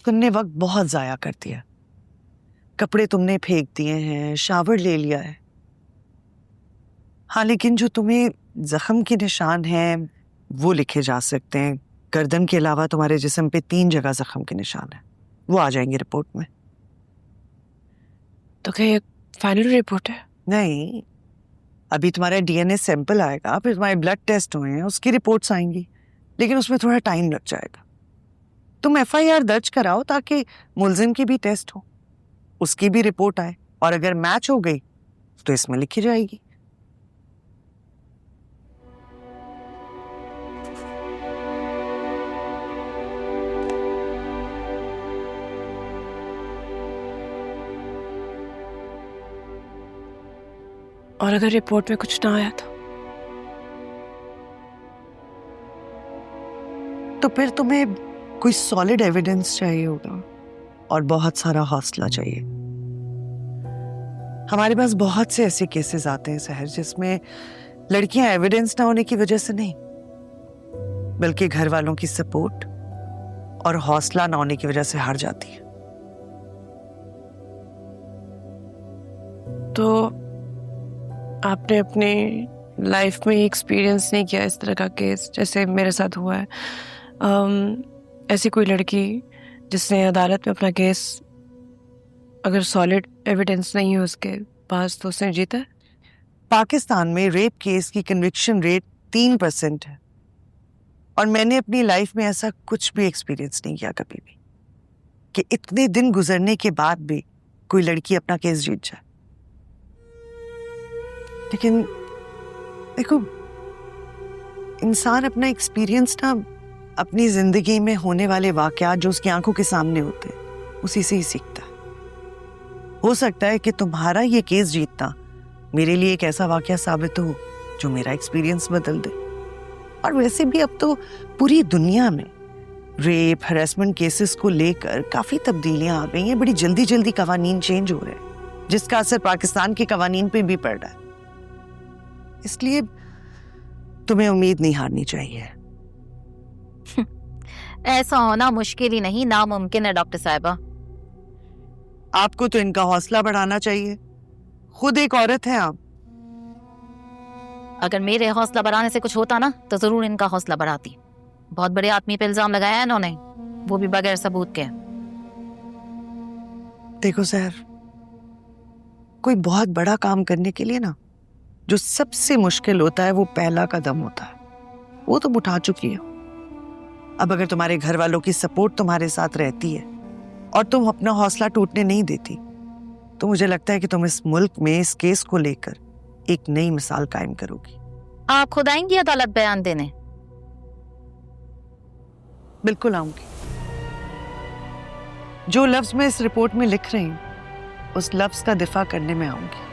तुमने वक्त बहुत जाया कर दिया। कपड़े तुमने फेंक दिए हैं, शावर ले लिया है। हाँ, लेकिन जो तुम्हें जख्म के निशान हैं वो लिखे जा सकते हैं। गर्दन के अलावा तुम्हारे जिस्म पे 3 जगह जख्म के निशान हैं, वो आ जाएंगे रिपोर्ट में। तो क्या ये फाइनल रिपोर्ट है? नहीं, अभी तुम्हारा डीएनए सैंपल आएगा, फिर तुम्हारे ब्लड टेस्ट हुए हैं, उसकी रिपोर्ट्स आएंगी, लेकिन उसमें थोड़ा टाइम लग जाएगा। तुम एफआईआर दर्ज कराओ ताकि मुलजिम की भी टेस्ट हो, उसकी भी रिपोर्ट आए, और अगर मैच हो गई तो इसमें लिखी जाएगी। और अगर रिपोर्ट में कुछ ना आया तो फिर तुम्हें कोई सॉलिड एविडेंस चाहिए होगा और बहुत सारा हौसला चाहिए। हमारे पास बहुत से ऐसे केसेस आते हैं सहर, जिसमें लड़कियां एविडेंस ना होने की वजह से नहीं, बल्कि घर वालों की सपोर्ट और हौसला ना होने की वजह से हार जाती है। तो आपने अपनी लाइफ में एक्सपीरियंस नहीं किया इस तरह का केस जैसे मेरे साथ हुआ है? ऐसी कोई लड़की जिसने अदालत में अपना केस, अगर सॉलिड एविडेंस नहीं है उसके पास, तो उसने जीता है? पाकिस्तान में रेप केस की कन्विक्शन रेट 3% है, और मैंने अपनी लाइफ में ऐसा कुछ भी एक्सपीरियंस नहीं किया कभी भी कि इतने दिन गुजरने के बाद भी कोई लड़की अपना केस जीत जाए। लेकिन देखो, इंसान अपना एक्सपीरियंस ना अपनी जिंदगी में होने वाले वाकयात जो उसकी आंखों के सामने होते हैं उसी से ही सीखता है। हो सकता है कि तुम्हारा ये केस जीतना मेरे लिए एक ऐसा वाकया साबित हो जो मेरा एक्सपीरियंस बदल दे। और वैसे भी अब तो पूरी दुनिया में रेप हरासमेंट केसेस को लेकर काफी तब्दीलियां आ गई हैं। बड़ी जल्दी जल्दी कवानीन चेंज हो रहे हैं, जिसका असर पाकिस्तान के कवानीन पे भी पड़ रहा है। इसलिए तुम्हें उम्मीद नहीं हारनी चाहिए। ऐसा होना मुश्किल ही नहीं, नामुमकिन है डॉक्टर साहिबा। आपको तो इनका हौसला बढ़ाना चाहिए, खुद एक औरत है आप। अगर मेरे हौसला बढ़ाने से कुछ होता ना तो जरूर इनका हौसला बढ़ाती। बहुत बड़े आदमी पे इल्जाम लगाया है इन्होंने, वो भी बगैर सबूत के। देखो सर, कोई बहुत बड़ा काम करने के लिए ना जो सबसे मुश्किल होता है वो पहला कदम होता है। वो तुम उठा चुकी हो। अब अगर तुम्हारे घर वालों की सपोर्ट तुम्हारे साथ रहती है और तुम अपना हौसला टूटने नहीं देती, तो मुझे लगता है कि तुम इस मुल्क में इस केस को लेकर एक नई मिसाल कायम करोगी। आप खुद आएंगी अदालत बयान देने? बिल्कुल आऊंगी। जो लफ्ज मैं इस रिपोर्ट में लिख रही हूं उस लफ्ज का दिफा करने में आऊंगी।